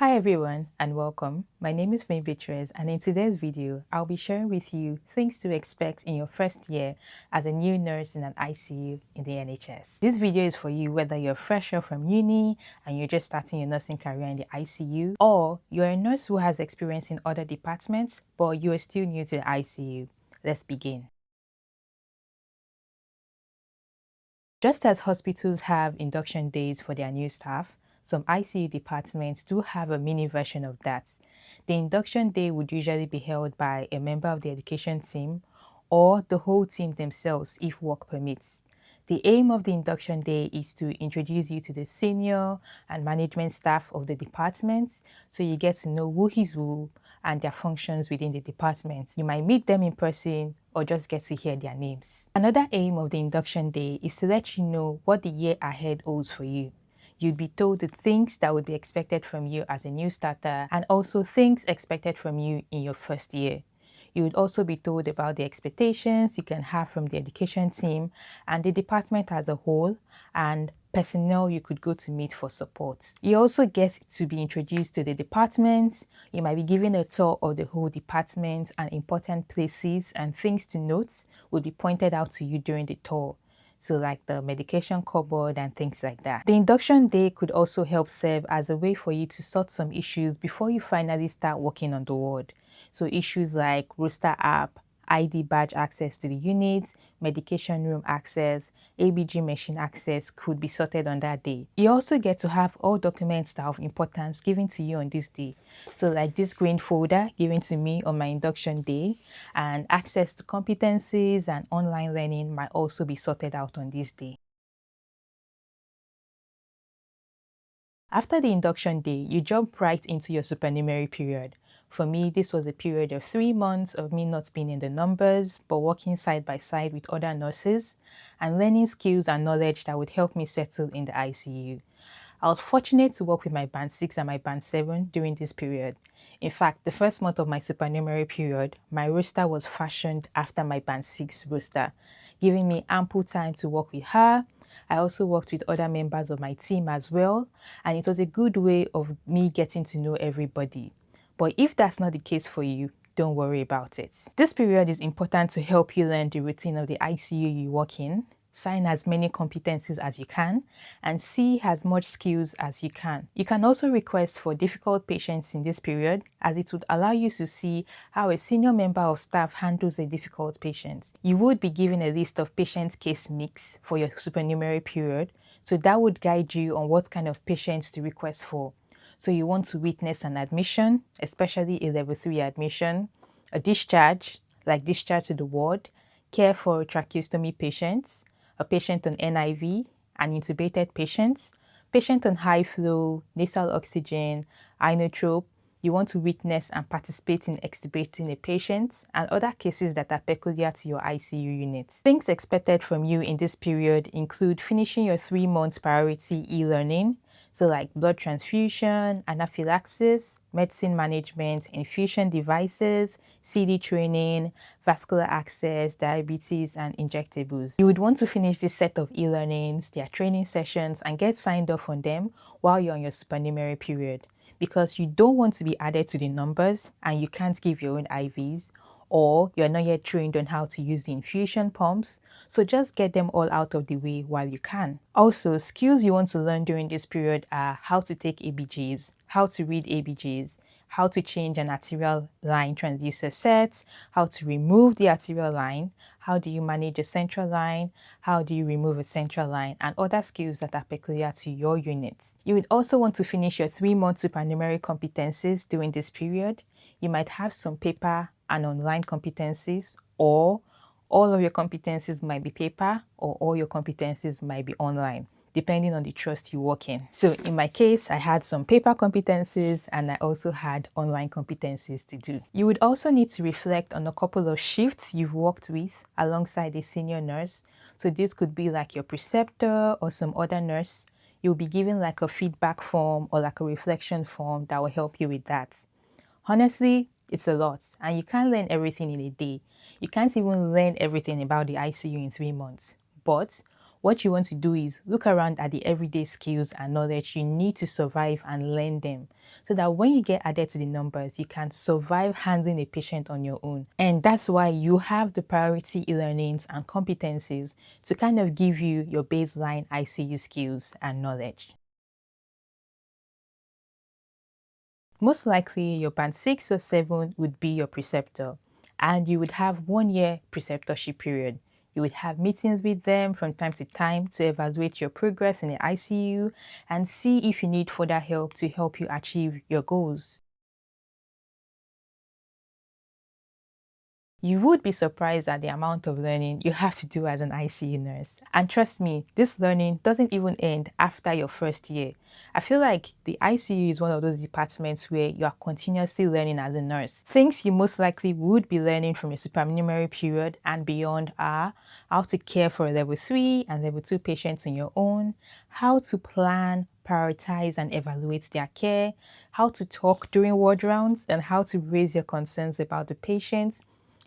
Hi everyone and welcome. My name is Beatrice, and in today's video, I'll be sharing with you things to expect in your first year as a new nurse in an ICU in the NHS. This video is for you whether you're fresher from uni and you're just starting your nursing career in the ICU, or you're a nurse who has experience in other departments but you are still new to the ICU. Let's begin. Just as hospitals have induction days for their new staff, some ICU departments do have a mini version of that. The induction day would usually be held by a member of the education team or the whole team themselves if work permits. The aim of the induction day is to introduce you to the senior and management staff of the department so you get to know who is who and their functions within the department. You might meet them in person or just get to hear their names. Another aim of the induction day is to let you know what the year ahead holds for you. You'd be told the things that would be expected from you as a new starter and also things expected from you in your first year. You would also be told about the expectations you can have from the education team and the department as a whole, and personnel you could go to meet for support. You also get to be introduced to the department. You might be given a tour of the whole department, and important places and things to note will be pointed out to you during the tour. So like the medication cupboard and things like that. The induction day could also help serve as a way for you to sort some issues before you finally start working on the ward. So issues like roster app, ID badge access to the units, medication room access, ABG machine access could be sorted on that day. You also get to have all documents that are of importance given to you on this day. So like this green folder given to me on my induction day, and access to competencies and online learning might also be sorted out on this day. After the induction day, you jump right into your supernumerary period. For me, this was a period of 3 months of me not being in the numbers, but working side by side with other nurses and learning skills and knowledge that would help me settle in the ICU. I was fortunate to work with my band 6 and my band 7 during this period. In fact, the first month of my supernumerary period, my roster was fashioned after my band 6 roster, giving me ample time to work with her. I also worked with other members of my team as well, and it was a good way of me getting to know everybody. But if that's not the case for you, don't worry about it. This period is important to help you learn the routine of the ICU you work in, sign as many competencies as you can, and see as much skills as you can. You can also request for difficult patients in this period, as it would allow you to see how a senior member of staff handles a difficult patient. You would be given a list of patient case mix for your supernumerary period, so that would guide you on what kind of patients to request for. So you want to witness an admission, especially a level 3 admission, a discharge, like discharge to the ward, care for tracheostomy patients, a patient on NIV, an intubated patient, patient on high flow, nasal oxygen, inotrope. You want to witness and participate in extubating a patient, and other cases that are peculiar to your ICU unit. Things expected from you in this period include finishing your 3 months priority e-learning, so like blood transfusion, anaphylaxis, medicine management, infusion devices, CD training, vascular access, diabetes, and injectables. You would want to finish this set of e-learnings, their training sessions, and get signed off on them while you're on your supernumerary period, because you don't want to be added to the numbers and you can't give your own IVs, or you're not yet trained on how to use the infusion pumps, so just get them all out of the way while you can. Also, skills you want to learn during this period are how to take ABGs, how to read ABGs, how to change an arterial line transducer set, how to remove the arterial line, how do you manage a central line, how do you remove a central line, and other skills that are peculiar to your unit. You would also want to finish your 3-month supernumerary competencies during this period. You might have some paper and online competencies, or all of your competencies might be paper, or all your competencies might be online, depending on the trust you work in. So in my case, I had some paper competencies and I also had online competencies to do. You would also need to reflect on a couple of shifts you've worked with alongside a senior nurse. So this could be like your preceptor or some other nurse. You'll be given like a feedback form or like a reflection form that will help you with that. Honestly, it's a lot, and you can't learn everything in a day. You can't even learn everything about the ICU in 3 months. But What you want to do is look around at the everyday skills and knowledge you need to survive and learn them, so that when you get added to the numbers, you can survive handling a patient on your own. And that's why you have the priority e-learnings and competencies to kind of give you your baseline ICU skills and knowledge. Most likely your band 6 or 7 would be your preceptor, and you would have 1 year preceptorship period. You would have meetings with them from time to time to evaluate your progress in the ICU and see if you need further help to help you achieve your goals. You would be surprised at the amount of learning you have to do as an ICU nurse. And trust me, this learning doesn't even end after your first year. I feel like the ICU is one of those departments where you are continuously learning as a nurse. Things you most likely would be learning from your supernumerary period and beyond are how to care for a level 3 and level 2 patients on your own, how to plan, prioritize and evaluate their care, how to talk during ward rounds, and how to raise your concerns about the patients,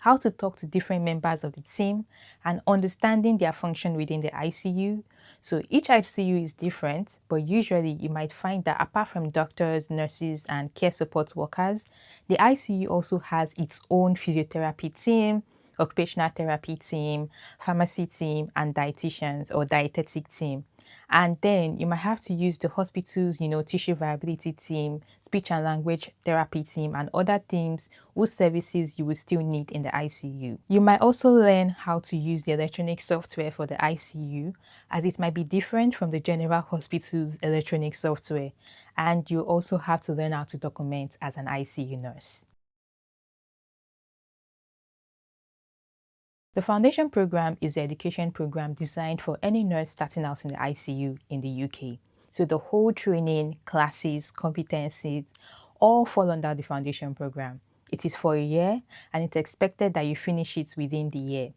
how to talk to different members of the team, and understanding their function within the ICU. So each ICU is different, but usually you might find that apart from doctors, nurses, and care support workers, the ICU also has its own physiotherapy team, occupational therapy team, pharmacy team, and dietitians or dietetic team. And then you might have to use the hospital's, tissue viability team, speech and language therapy team, and other teams whose services you will still need in the ICU. You might also learn how to use the electronic software for the ICU, as it might be different from the general hospital's electronic software. And you also have to learn how to document as an ICU nurse. The foundation program is the education program designed for any nurse starting out in the ICU in the UK. So the whole training, classes, competencies, all fall under the foundation program. It is for a year and it's expected that you finish it within the year.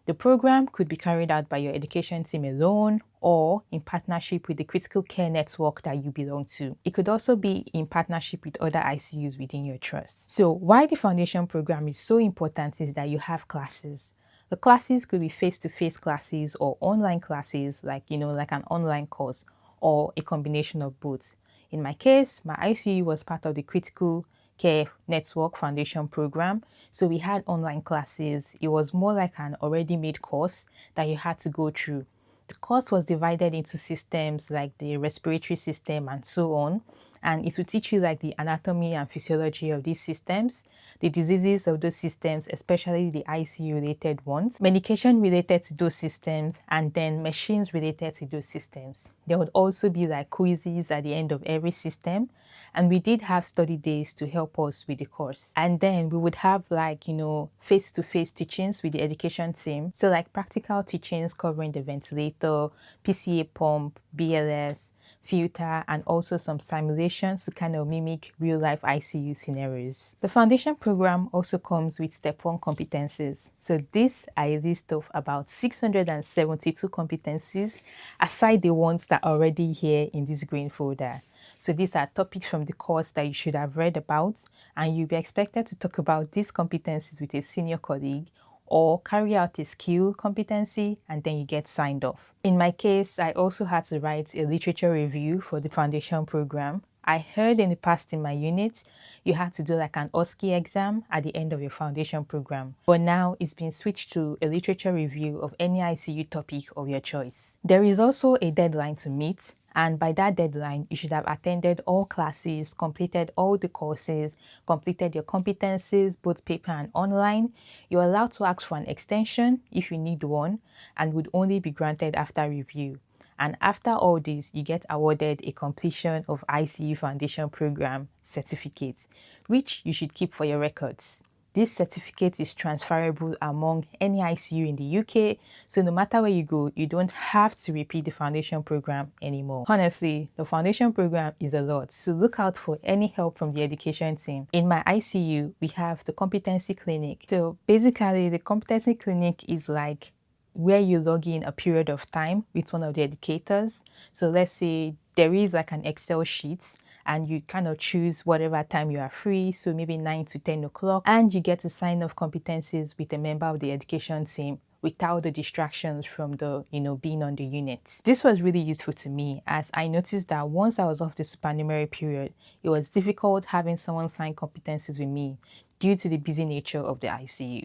The program could be carried out by your education team alone or in partnership with the critical care network that you belong to. It could also be in partnership with other ICUs within your trust. So why the foundation program is so important is that you have classes. The classes could be face-to-face classes or online classes, like an online course, or a combination of both. In my case, my ICU was part of the Critical Care Network Foundation program, so we had online classes. It was more like an already made course that you had to go through. The course was divided into systems like the respiratory system and so on, and it will teach you like the anatomy and physiology of these systems, the diseases of those systems, especially the ICU related ones, medication related to those systems, and then machines related to those systems. There would also be like quizzes at the end of every system, and we did have study days to help us with the course. And then we would have like, face-to-face teachings with the education team. So like practical teachings covering the ventilator, PCA pump, BLS, filter, and also some simulations to kind of mimic real-life ICU scenarios. The foundation program also comes with step 1 competencies. So these are a list of about 672 competencies aside the ones that are already here in this green folder. So these are topics from the course that you should have read about, and you'll be expected to talk about these competencies with a senior colleague or carry out a skill competency and then you get signed off. In my case, I also had to write a literature review for the foundation program. I heard in the past in my unit, you had to do like an OSCE exam at the end of your foundation program. But now it's been switched to a literature review of any ICU topic of your choice. There is also a deadline to meet, and by that deadline, you should have attended all classes, completed all the courses, completed your competencies, both paper and online. You're allowed to ask for an extension if you need one, and would only be granted after review. And after all this, you get awarded a completion of ICU Foundation Program certificate, which you should keep for your records. This certificate is transferable among any ICU in the UK, so no matter where you go, you don't have to repeat the foundation program anymore. Honestly, the foundation program is a lot, so look out for any help from the education team. In my ICU, we have the competency clinic. So basically, the competency clinic is like where you log in a period of time with one of the educators. So let's say there is like an Excel sheet and you kind of choose whatever time you are free, so maybe 9 to 10 o'clock, and you get to sign off competencies with a member of the education team without the distractions from the, being on the unit. This was really useful to me as I noticed that once I was off the supernumerary period, it was difficult having someone sign competencies with me due to the busy nature of the ICU.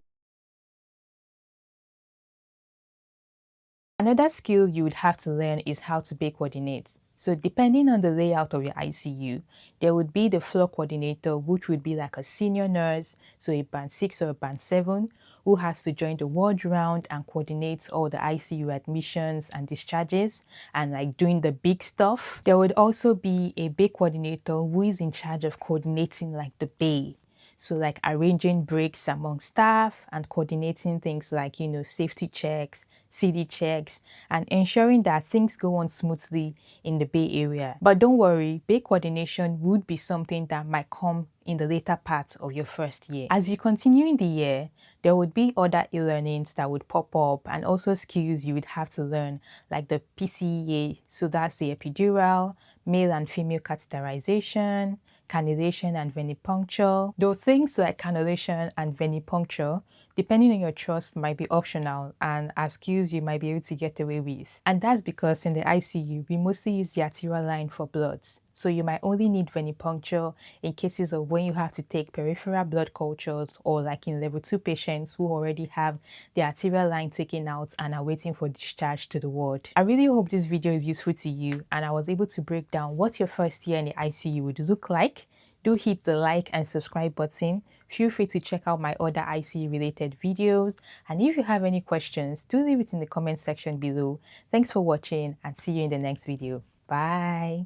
Another skill you would have to learn is how to bay coordinate. So depending on the layout of your ICU, there would be the floor coordinator, which would be like a senior nurse, so a band 6 or a band 7, who has to join the ward round and coordinates all the ICU admissions and discharges and like doing the big stuff. There would also be a bay coordinator who is in charge of coordinating like the bay. So like arranging breaks among staff and coordinating things like, safety checks, CD checks, and ensuring that things go on smoothly in the Bay Area. But don't worry, Bay coordination would be something that might come in the later parts of your first year. As you continue in the year, there would be other e-learnings that would pop up and also skills you would have to learn, like the PCEA, so that's the epidural, male and female catheterization, cannulation and venipuncture. Though things like cannulation and venipuncture, depending on your trust, might be optional and are skills you might be able to get away with. And that's because in the ICU, we mostly use the arterial line for bloods. So you might only need venipuncture in cases of when you have to take peripheral blood cultures or like in level 2 patients who already have the arterial line taken out and are waiting for discharge to the ward. I really hope this video is useful to you and I was able to break down what your first year in the ICU would look like. Do hit the like and subscribe button. Feel free to check out my other ICU related videos. And if you have any questions, do leave it in the comment section below. Thanks for watching and see you in the next video. Bye.